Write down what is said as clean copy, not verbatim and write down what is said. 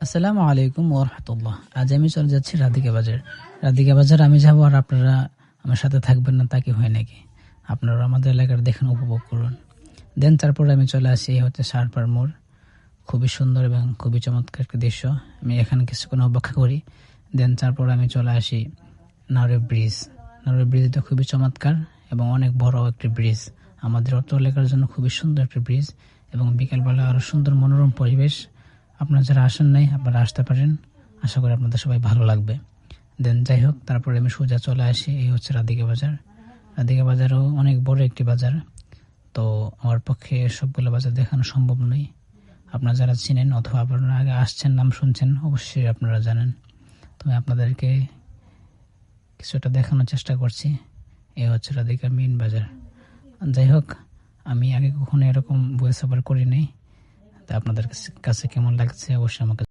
আসসালামু আলাইকুম ওয়া রাহমাতুল্লাহ। আজ আমি চলে যাচ্ছি রাধিকা বাজার। রাধিকা বাজার আমি যাব, আর আপনারা আমার সাথে থাকবেন না তা কি হয় নাকি? আপনারা আমাদের এলাকার দেখেন, উপভোগ করুন। দেন তারপরে আমি চলে আসি, এই হচ্ছে সারপার মোড়। খুবই সুন্দর এবং খুবই চমৎকার একটি দৃশ্য। আমি এখানে কিছুক্ষণ অপেক্ষা করি। দেন তারপর আমি চলে আসি নাওরে ব্রিজ। নাওরে ব্রিজটা খুবই চমৎকার এবং অনেক বড় একটি ব্রিজ। আমাদের অত্র এলাকার জন্য খুবই সুন্দর একটি ব্রিজ, এবং বিকেলবেলা আরও সুন্দর মনোরম পরিবেশ। আপনারা যারা আসেন নাই, আপনারা আসতে পারেন। আশা করি আপনাদের সবাই ভালো লাগবে। দেন যাই হোক, তারপরে আমি সোজা চলে আসি, এই হচ্ছে রাধিকা বাজার। রাধিকা বাজারও অনেক বড় একটি বাজার। তো আমার পক্ষে সবগুলো বাজার দেখানো সম্ভব নয়। আপনারা যারা চিনেন অথবা আপনারা আগে আসছেন, নাম শুনছেন, অবশ্যই আপনারা জানেন। তো আমি আপনাদেরকে কিছুটা দেখানোর চেষ্টা করছি। এই হচ্ছে রাধিকা মেইন বাজার। যাই হোক, আমি আগে কখনো এরকম ভয়েস ওভার করি নাই। তা আপনাদের কাছে কেমন লাগছে অবশ্যই আমাকে